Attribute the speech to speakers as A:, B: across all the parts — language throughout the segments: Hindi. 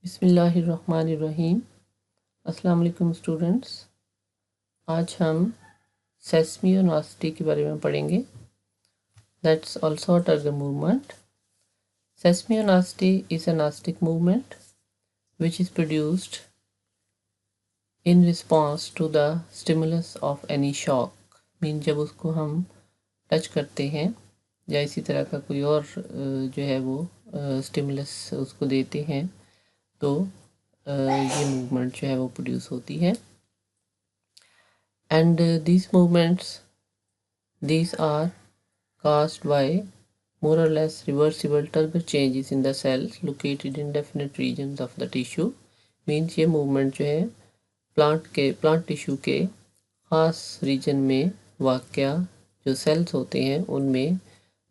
A: बिस्मिल्लाहिर्रहमानिर्रहीम। अस्सलाम वालेकुम स्टूडेंट्स। आज हम सेस्मियोनास्टी के बारे में पढ़ेंगे। That's also a turgor movement. Seismonasty is a nastic movement which is produced in response to the stimulus of any shock। Mean जब उसको हम टच करते हैं या इसी तरह का कोई और जो है वो स्टिमुलस उसको देते हैं तो ये मूवमेंट जो है वो प्रोड्यूस होती है। And these are caused by more or less reversible turgor changes in the cells located in definite regions of the tissue। Means ये मूवमेंट जो है प्लांट टिश्यू के ख़ास रीजन में वाक़या जो सेल्स होते हैं उनमें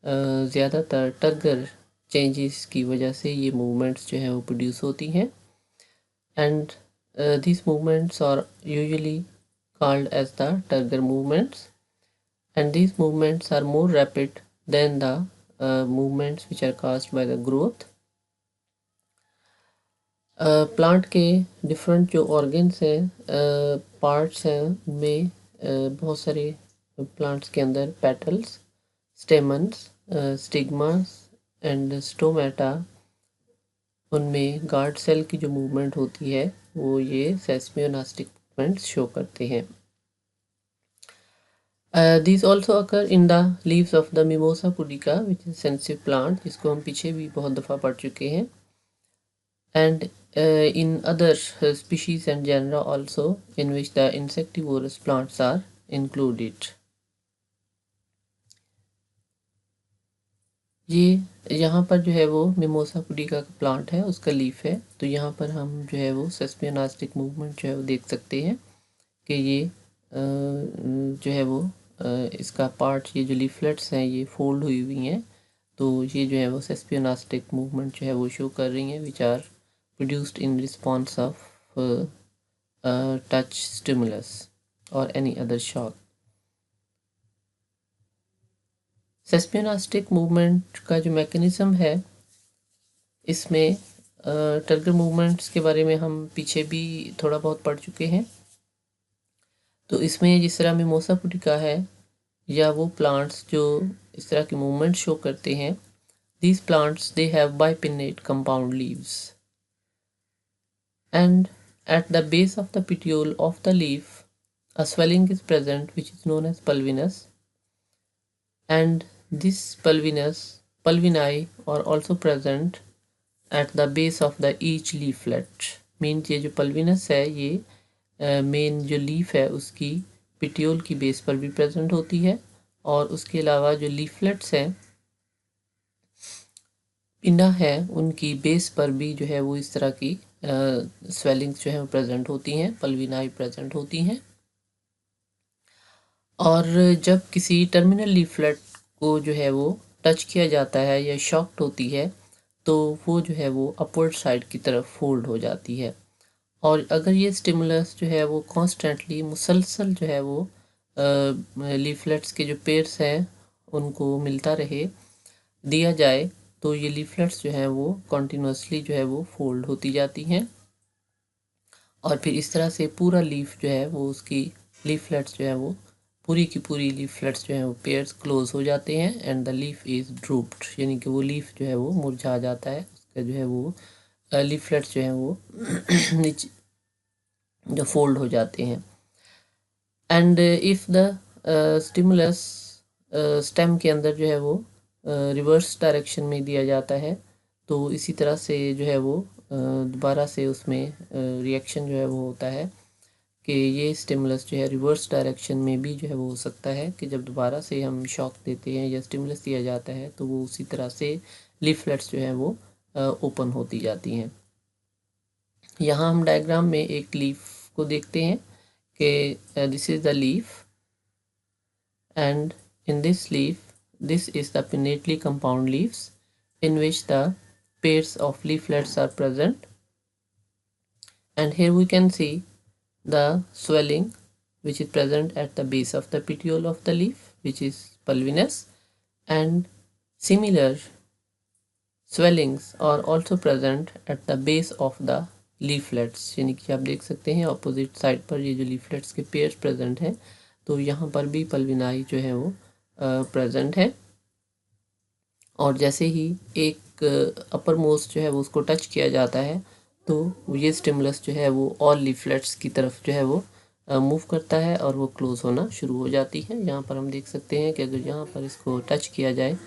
A: ज़्यादातर टर्गर चेंजेस की वजह से ये मूवमेंट्स जो है वो प्रोड्यूस होती हैं। And these movements are usually called as the turgor movements, and these movements are more rapid than the movements which are caused by the growth। Plant के डिफरेंट जो ऑर्गन्स हैं पार्ट्स हैं उनमें बहुत सारे प्लांट्स के अंदर petals, stamens, stigmas and stomata, उनमें गार्ड सेल की जो मूवमेंट होती है वो ये सेस्मियोनास्टिक मूवमेंट्स शो करते हैं। These also occur in the leaves of the Mimosa pudica which is sensitive plant, जिसको हम पीछे भी बहुत दफ़ा पढ़ चुके हैं। And in other species and genera also in which the insectivorous plants are included। ये यहाँ पर जो है वो मिमोसा पुडिका का प्लांट है, उसका लीफ है। तो यहाँ पर हम जो है वो सेस्मियोनास्टिक मूवमेंट जो है वो देख सकते हैं कि ये जो है वो इसका पार्ट, ये जो लीफलेट्स हैं ये फोल्ड हुई हुई हैं। तो ये जो है वो सेस्पियोनास्टिक मूवमेंट जो है वो शो कर रही हैं which are produced in response of touch stimulus और any other shock. Seismonastic movement का जो मैकेनिज़्म है इसमें टर्गर मूवमेंट्स के बारे में हम पीछे भी थोड़ा बहुत पढ़ चुके हैं। तो इसमें जिस तरह मिमोसा पुडिका है या वो प्लांट्स जो इस तरह के मूवमेंट शो करते हैं, these plants they have bipinnate compound leaves, and at the base of the petiole of the leaf a swelling is present which is known as pulvinus, and this pulvini are also present at the base of the each leaflet। Means ये जो पल्विनस है ये मेन जो लीफ है उसकी पिटियोल की बेस पर भी प्रेजेंट होती है, और उसके अलावा जो लीफलेट्स हैं पिंडा है उनकी बेस पर भी जो है वो इस तरह की स्वेलिंग्स जो है वो प्रेजेंट होती हैं, पल्विनाई प्रेजेंट होती हैं। और जब किसी टर्मिनल लीफलेट को जो है वो टच किया जाता है या शॉक्ड होती है तो वो जो है वो अपवर्ड साइड की तरफ फोल्ड हो जाती है। और अगर ये स्टिमुलस जो है वो कॉन्स्टेंटली मुसलसल जो है वो लीफलेट्स के जो पेयर्स हैं उनको मिलता रहे, दिया जाए, तो ये लीफलेट्स जो हैं वो कॉन्टीन्यूसली जो है वो फोल्ड होती जाती हैं, और फिर इस तरह से पूरा लीफ जो है वो उसकी लीफलेट्स जो है वो पूरी की पूरी लीफलेट्स जो है वो पेयर्स क्लोज हो जाते हैं एंड द लीफ इज़ ड्रूप्ड, यानी कि वो लीफ जो है वो मुरझा जाता है, उसका जो है वो लीफलेट्स जो है वो नीचे जो फोल्ड हो जाते हैं। And if the stimulus stem के अंदर जो है वो रिवर्स डायरेक्शन में दिया जाता है तो इसी तरह से जो है वो दोबारा से उसमें रिएक्शन जो है वो होता है कि ये स्टिमुलस जो है रिवर्स डायरेक्शन में भी जो है वो हो सकता है कि जब दोबारा से हम शॉक देते हैं या स्टिमुलस दिया जाता है तो वो उसी तरह से लीफलेट्स जो है वो ओपन होती जाती हैं। यहाँ हम डायग्राम में एक लीफ को देखते हैं कि this is the leaf, and in this leaf this is the pinnately compound leaves in which the pairs of leaflets are present, and here we can see the swelling which is present at the base of the petiole of the leaf which is pulvinous, and similar swellings are also present at the base of the leaflets, यानी कि आप देख सकते हैं अपोजिट साइड पर ये जो लीफलेट्स के पेयर्स प्रेजेंट हैं, तो यहाँ पर भी पल्विनाई जो है वो प्रेजेंट है। और जैसे ही एक अपर मोस्ट जो है वो उसको टच किया जाता है, तो ये स्टिमुलस जो है वो ऑल लीफलेट्स की तरफ जो है वो मूव करता है और वो क्लोज होना शुरू हो जाती है। यहाँ पर हम देख सकते हैं कि अगर यहाँ पर इसको टच किया जाए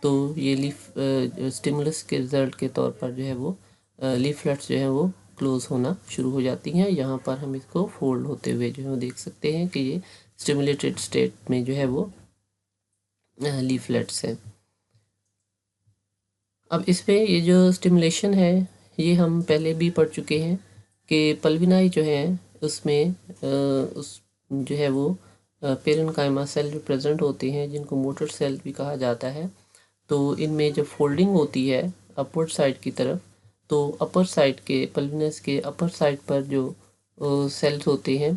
A: तो ये लीफ स्टिमुलस के रिजल्ट के तौर पर जो है वो लीफलेट्स जो है वो क्लोज होना शुरू हो जाती हैं। यहाँ पर हम इसको फोल्ड होते हुए जो है वो देख सकते हैं कि ये स्टिमुलेटेड स्टेट में जो है वो लीफलेट्स हैं। अब इस पे ये जो स्टिमुलेशन है ये हम पहले भी पढ़ चुके हैं कि पल्विनाई जो है उसमें उस जो है वो पेरेन्काइमा सेल जो प्रेजेंट होते हैं, जिनको मोटर सेल भी कहा जाता है, तो इनमें जब फोल्डिंग होती है अपवर्ड साइड की तरफ, तो अपर साइड के पल्विनस के अपर साइड पर जो सेल्स होते हैं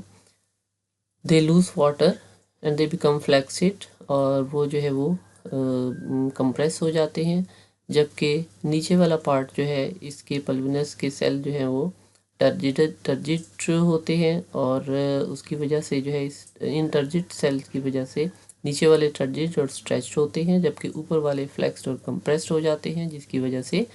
A: they lose water and they become flaccid, और वो जो है वो कंप्रेस हो जाते हैं। जबकि नीचे वाला पार्ट जो है इसके पल्विनस के सेल जो है वो टर्जिट होते हैं, और उसकी वजह से जो है इन टर्जिट सेल्स की वजह से नीचे वाले टर्जिट और स्ट्रेच्ड होते हैं, जबकि ऊपर वाले फ्लेक्स्ड और कंप्रेस्ड हो जाते हैं, जिसकी वजह से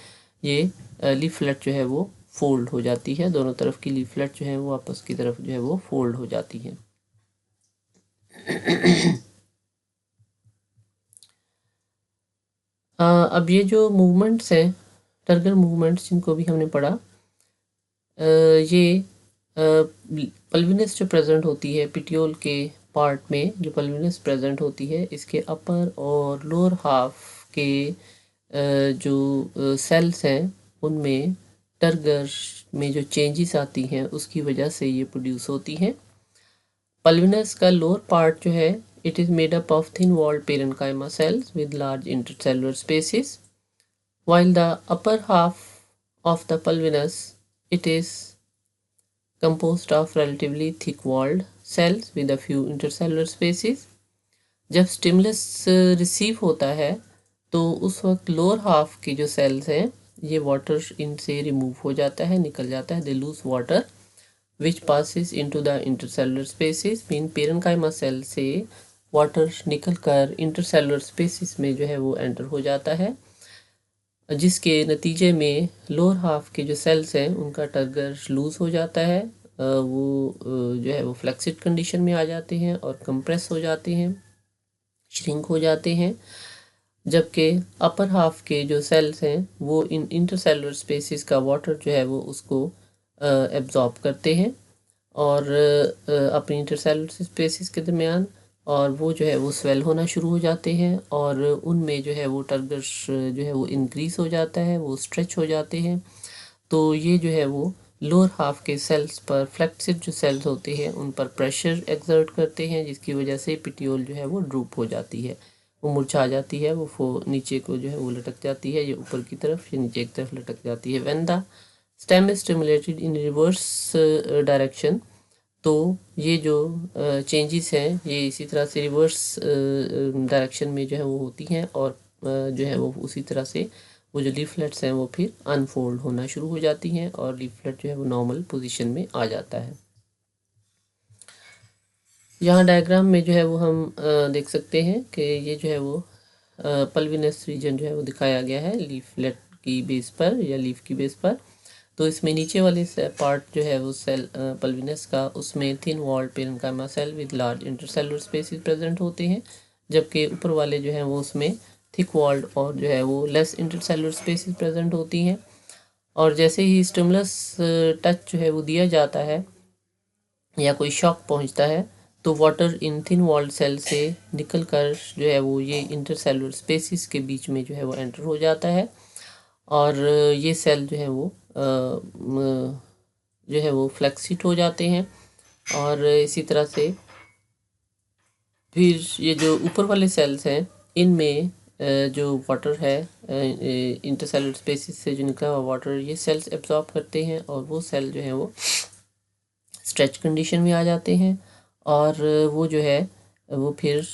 A: ये लीफलेट जो है वो फोल्ड हो जाती है। दोनों तरफ की लीफलेट जो है वो आपस की तरफ जो है वो फोल्ड हो जाती है। अब ये जो मूवमेंट्स हैं, टर्गर मूवमेंट्स जिनको भी हमने पढ़ा, ये पल्विनस जो प्रेजेंट होती है पिट्यूल के पार्ट में, जो पल्विनस प्रेजेंट होती है इसके अपर और लोअर हाफ के जो सेल्स हैं उनमें टर्गर में जो चेंजेस आती हैं उसकी वजह से ये प्रोड्यूस होती हैं। पल्विनस का लोअर पार्ट जो है it is made up of thin walled parenchyma cells with large intercellular spaces, while the upper half of the pulvinus it is composed of relatively thick walled cells with a few intercellular spaces. जब स्टिमुलस रिसीव होता है तो उस वक्त लोअर हाफ के जो सेल्स हैं ये वाटर इनसे रिमूव हो जाता है, निकल जाता है, they lose water which passes into the intercellular spaces, mean parenchyma cell से वाटर निकल कर इंटरसेलुलर स्पेसिस में जो है वो एंटर हो जाता है, जिसके नतीजे में लोअर हाफ के जो सेल्स हैं उनका टर्गर लूज हो जाता है, वो जो है वो फ्लेक्सिड कंडीशन में आ जाते हैं और कंप्रेस हो जाते हैं, श्रिंक हो जाते हैं। जबकि अपर हाफ के जो सेल्स हैं वो इन इंटरसेलुलर स्पेसिस का वाटर जो है वो उसको एब्जॉर्ब करते हैं और अपनी इंटरसेलुलर स्पेसिस के दरमियान, और वो जो है वो स्वेल होना शुरू हो जाते हैं और उनमें जो है वो टर्गर जो है वो इंक्रीज हो जाता है, वो स्ट्रेच हो जाते हैं। तो ये जो है वो लोअर हाफ के सेल्स पर फ्लेक्सिड जो सेल्स होते हैं उन पर प्रेशर एक्सर्ट करते हैं, जिसकी वजह से पिट्यूल जो है वो ड्रूप हो जाती है, वो मुरझा जाती है, वो नीचे को जो है वो लटक जाती है, ये ऊपर की तरफ या नीचे की तरफ लटक जाती है। When the stem is stimulated in reverse direction, तो ये जो चेंजेस हैं ये इसी तरह से रिवर्स डायरेक्शन में जो है वो होती हैं, और जो है वो उसी तरह से वो जो लीफलेट्स हैं वो फिर अनफोल्ड होना शुरू हो जाती हैं और लीफलेट जो है वो नॉर्मल पोजीशन में आ जाता है। यहाँ डायग्राम में जो है वो हम देख सकते हैं कि ये जो है वो पल्विनस रीजन जो है वो दिखाया गया है लीफलेट की बेस पर या लीफ की बेस पर। तो इसमें नीचे वाले पार्ट जो है वो सेल पल्विनस का, उसमें thin walled parenchyma cell with large intercellular spaces present होते हैं, जबकि ऊपर वाले जो हैं वो उसमें थिक वॉल्ड और जो है वो लेस इंटरसेलुलर स्पेसिस प्रेजेंट होती हैं। और जैसे ही स्टिमुलस टच जो है वो दिया जाता है या कोई शॉक पहुंचता है, तो water in thin walled cell से निकल कर जो है वो ये इंटरसेलुलर स्पेसिस के बीच में जो है वो एंटर हो जाता है, और ये सेल जो है वो जो है वो फ्लेक्सिट हो जाते हैं। और इसी तरह से फिर ये जो ऊपर वाले सेल्स हैं इनमें जो वाटर है इंटरसेलुलर स्पेसिस से जो निकला हुआ वाटर ये सेल्स एब्जॉर्ब करते हैं, और वो सेल जो है वो स्ट्रेच कंडीशन में आ जाते हैं, और वो जो है वो फिर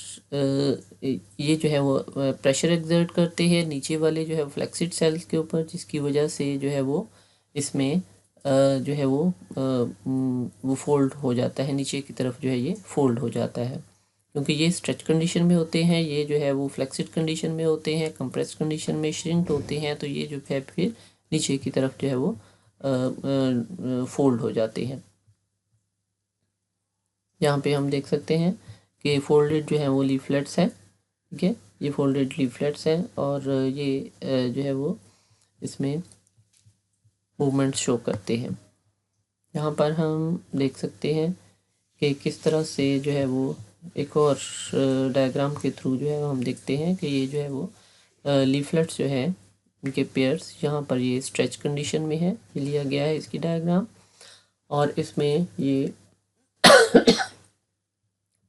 A: ये जो है वो प्रेशर एक्सर्ट करते हैं नीचे वाले जो है फ्लैक्सिड सेल्स के ऊपर, जिसकी वजह से जो है वो इसमें जो है वो फोल्ड हो जाता है, नीचे की तरफ जो है ये फोल्ड हो जाता है। क्योंकि ये स्ट्रेच कंडीशन में होते हैं, ये जो है वो फ्लैक्सिड कंडीशन में होते हैं, कंप्रेस कंडीशन में श्रिंक्ड होते हैं, तो ये जो है फिर नीचे की तरफ जो है वो फोल्ड हो जाते हैं। यहाँ पे हम देख सकते हैं कि फोल्डेड जो है वो लीफलेट्स है, ठीक है, ये फोल्डेड लीफलेट्स हैं और ये जो है वो इसमें मूवमेंट शो करते हैं। यहाँ पर हम देख सकते हैं कि किस तरह से जो है वो एक और डायग्राम के थ्रू जो है हम देखते हैं कि ये जो है वो लीफलेट्स जो है इनके पेयर्स यहाँ पर ये स्ट्रेच कंडीशन में है, ये लिया गया है इसकी डायग्राम, और इसमें ये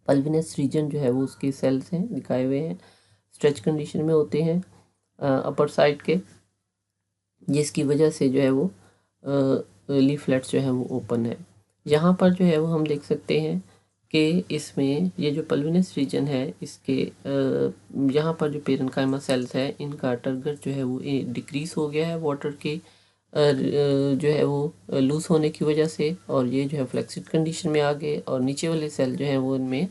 A: पल्विनस रीजन जो है वो उसके सेल्स हैं दिखाए हुए हैं, स्ट्रेच कंडीशन में होते हैं अपर साइड के, जिसकी वजह से जो है वो लीफलेट्स जो है वो ओपन है। यहाँ पर जो है वो हम देख सकते हैं कि इसमें ये जो पल्विनस रीजन है इसके यहाँ पर जो पेरेन्काइमा सेल्स है इनका टारगेट जो है वो डिक्रीज हो गया है वाटर के जो है वो लूज होने की वजह से, और ये जो है फ्लेक्सिड कंडीशन में आ गए, और नीचे वाले सेल जो है वो इनमें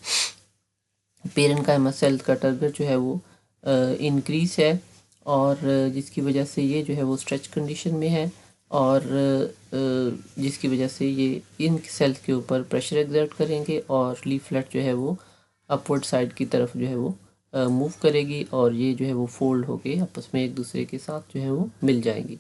A: पेरेन्काइमा सेल का टारगेट जो है वो इंक्रीज है, और जिसकी वजह से ये जो है वो स्ट्रेच कंडीशन में है, और जिसकी वजह से ये इन सेल्स के ऊपर प्रेशर एक्सर्ट करेंगे और लीफलेट जो है वो अपवर्ड साइड की तरफ जो है वो मूव करेगी, और ये जो है वो फोल्ड होके आपस में एक दूसरे के साथ जो है वो मिल जाएंगी।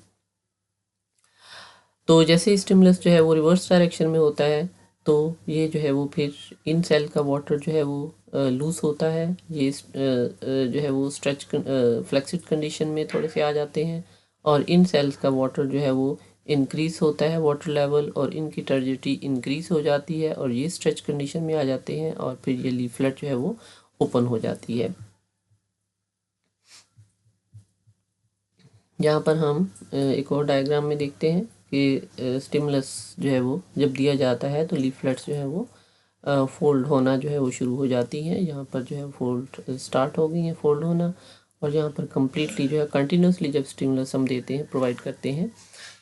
A: तो जैसे स्टिमुलस जो है वो रिवर्स डायरेक्शन में होता है, तो ये जो है वो फिर इन सेल का वाटर जो है वो लूज होता है, ये जो है वो स्ट्रेच फ्लेक्सिड कंडीशन में थोड़े से आ जाते हैं, और इन सेल्स का वाटर जो है वो इंक्रीज होता है वाटर लेवल, और इनकी टर्जिडिटी इंक्रीज हो जाती है, और ये स्ट्रेच कंडीशन में आ जाते हैं, और फिर ये लीफलेट जो है वो ओपन हो जाती है। यहाँ पर हम एक और डायग्राम में देखते हैं कि स्टिमुलस जो है वो जब दिया जाता है तो लीफलेट्स जो है वो फोल्ड होना जो है वो शुरू हो जाती हैं। यहाँ पर जो है फोल्ड स्टार्ट हो गई हैं फोल्ड होना, और यहाँ पर कम्प्लीटली जो है कंटिन्यूसली जब स्टिमुलस हम देते हैं प्रोवाइड करते हैं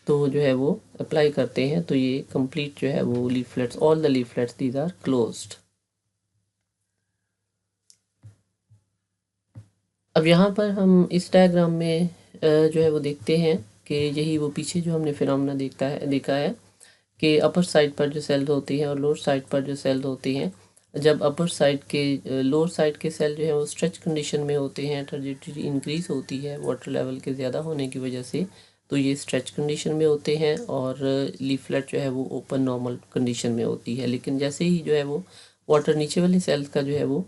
A: तो जो है वो अप्लाई करते हैं तो ये कंप्लीट जो है वो leaflets, all the leaflets these are closed. अब यहाँ पर हम इस डायग्राम में जो है वो देखते हैं कि यही वो पीछे जो हमने फिनोमेना देखा है कि अपर साइड पर जो सेल होती हैं और लोअर साइड पर जो सेल होती हैं, जब अपर साइड के लोअर साइड के सेल जो है वो स्ट्रेच कंडीशन में होते हैं, टर्जिडिटी इंक्रीज होती है वाटर लेवल के ज़्यादा होने की वजह से, तो ये स्ट्रेच कंडीशन में होते हैं, और लीफलेट जो है वो ओपन नॉर्मल कंडीशन में होती है। लेकिन जैसे ही जो है वो वाटर नीचे वाले सेल्स का जो है वो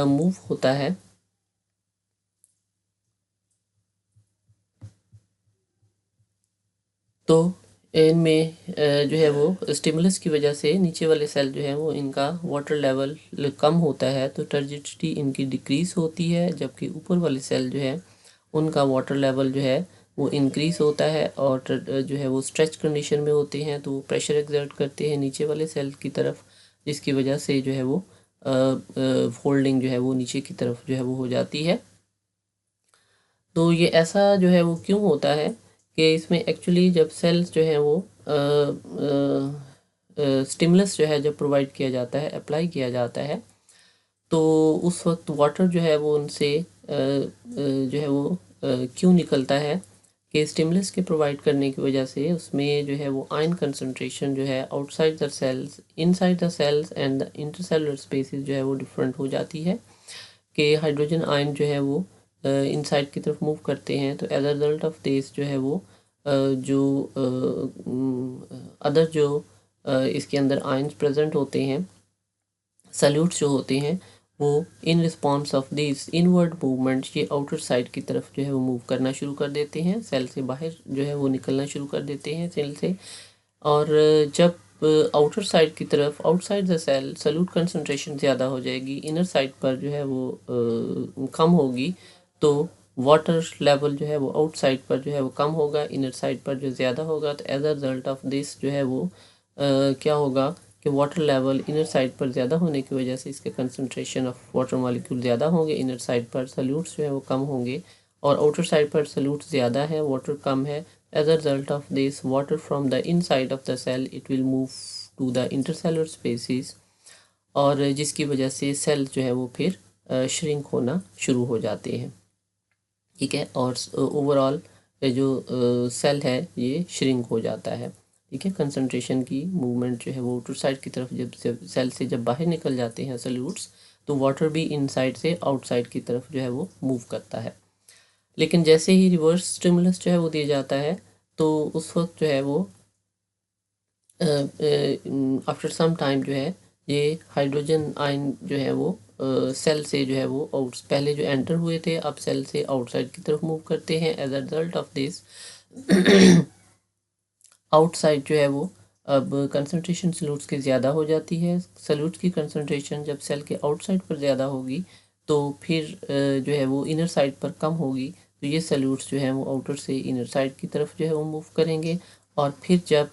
A: मूव होता है, तो इनमें जो है वो स्टिमुलस की वजह से नीचे वाले सेल जो है वो इनका वाटर लेवल कम होता है, तो टर्जिडिटी इनकी डिक्रीज होती है, जबकि ऊपर वाले सेल जो है उनका वाटर लेवल जो है वो इंक्रीज होता है, और जो है वो स्ट्रेच कंडीशन में होते हैं, तो वो प्रेशर एक्सर्ट करते हैं नीचे वाले सेल की तरफ, जिसकी वजह से जो है वो फोल्डिंग जो है वो नीचे की तरफ जो है वो हो जाती है। तो ये ऐसा जो है वो क्यों होता है कि इसमें एक्चुअली जब सेल्स जो है वो स्टिमुलस जो है जब प्रोवाइड किया जाता है, अप्लाई किया जाता है, तो उस वक्त वाटर जो है वो उनसे जो है वो क्यों निकलता है कि स्टिमुलस के प्रोवाइड करने की वजह से उसमें जो है वो आयन कंसंट्रेशन जो है outside the cells, inside the cells and the intercellular spaces जो है वो डिफरेंट हो जाती है, कि हाइड्रोजन आयन जो है वो इनसाइड की तरफ मूव करते हैं, तो as a result of this जो है वो जो अदर जो इसके अंदर आयंस प्रेजेंट होते हैं, सल्यूट्स जो होते हैं, वो इन response of this inward movement ये आउटर साइड की तरफ जो है वो मूव करना शुरू कर देते हैं, सेल से बाहर जो है वो निकलना शुरू कर देते हैं सेल से, और जब आउटर साइड की तरफ outside the cell solute concentration ज़्यादा हो जाएगी, इनर साइड पर जो है वो कम होगी, तो वाटर लेवल जो है वो आउटसाइड पर जो है वो कम होगा, इनर साइड पर जो ज़्यादा होगा, तो as a result of this जो है वो क्या होगा कि वाटर लेवल इनर साइड पर ज़्यादा होने की वजह से इसके कंसंट्रेशन ऑफ वाटर मॉलिक्यूल ज़्यादा होंगे, इनर साइड पर सल्यूट्स जो है वो कम होंगे, और आउटर साइड पर सल्यूट्स ज़्यादा है, वाटर कम है। As a result of this water from the inside of the cell it will move to the intercellular spaces, और जिसकी वजह से सेल जो है वो फिर श्रिंक होना शुरू हो जाते हैं। ठीक है, और ओवरऑल जो सेल है ये श्रिंक हो जाता है। ठीक है, कंसंट्रेशन की मूवमेंट जो है वो आउटर साइड की तरफ जब सेल से जब बाहर निकल जाते हैं सॉल्यूट्स, तो वाटर भी इनसाइड से आउटसाइड की तरफ जो है वो मूव करता है। लेकिन जैसे ही रिवर्स स्टिमुलस जो है वो दिया जाता है, तो उस वक्त जो है वो आफ्टर सम टाइम जो है ये हाइड्रोजन आयन जो है वो सेल से जो है वो पहले जो एंटर हुए थे अब सेल से आउटसाइड की तरफ मूव करते हैं। As a result of this outside जो है वो अब कंसंट्रेशन सल्यूट्स की ज़्यादा हो जाती है। सल्यूट्स की कंसंट्रेशन जब सेल के आउटसाइड पर ज़्यादा होगी तो फिर जो है वो इनर साइड पर कम होगी, तो ये सल्यूट्स जो है वो आउटर से इनर साइड की तरफ जो है वो मूव करेंगे। और फिर जब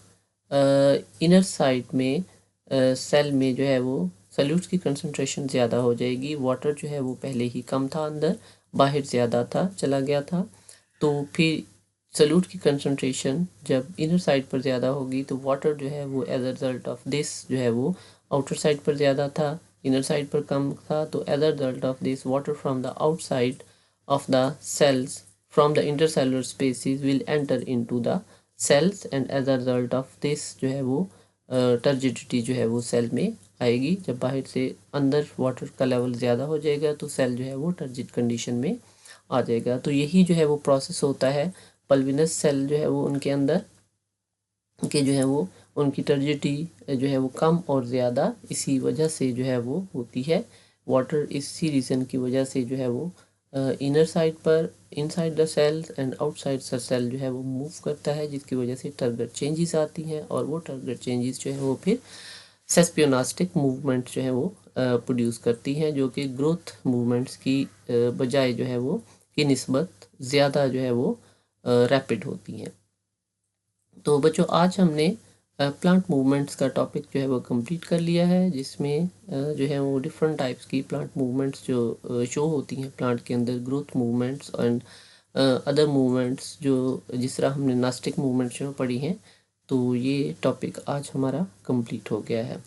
A: इनर साइड में सेल में जो है वो सल्यूट्स की कंसंट्रेशन ज़्यादा हो जाएगी, वाटर जो है वो पहले ही कम था, अंदर बाहर ज़्यादा था, चला गया था, तो फिर सल्यूट की कंसंट्रेशन जब इनर साइड पर ज़्यादा होगी तो वाटर जो है वो as a result of this जो है वो आउटर साइड पर ज़्यादा था, इनर साइड पर कम था, तो as a result of this water from the outside of the cells from the intercellular spaces will enter into the cells, and as a result of this जो है वो टर्जिडिटी जो है वो सेल में आएगी। जब बाहर से अंदर वाटर का लेवल ज़्यादा हो जाएगा तो सेल जो है वो टर्जिड कंडीशन में आ जाएगा। तो यही जो है वो प्रोसेस होता है पल्विनस सेल जो है वो उनके अंदर के जो है वो उनकी टर्जिडिटी जो है वो कम और ज़्यादा इसी वजह से जो है वो होती है। वाटर इसी रीज़न की वजह से जो है वो इनर साइड पर inside the cells and outside the cell जो है वो मूव करता है, जिसकी वजह से टर्गट चेंजेस आती हैं, और वो टर्गट चेंजेस जो है वो फिर सेस्पियोनास्टिक मूवमेंट जो है वो प्रोड्यूस करती हैं, जो कि ग्रोथ मूवमेंट्स की बजाय जो है वो की निस्बत ज़्यादा जो है वो रैपिड होती हैं। तो बच्चों आज हमने प्लांट मूवमेंट्स का टॉपिक जो है वो कंप्लीट कर लिया है, जिसमें जो है वो डिफरेंट टाइप्स की प्लांट मूवमेंट्स जो शो होती हैं प्लांट के अंदर, growth movements and other movements, जो जिस तरह हमने नास्टिक मूवमेंट्स जो पढ़ी हैं। तो ये टॉपिक आज हमारा कंप्लीट हो गया है।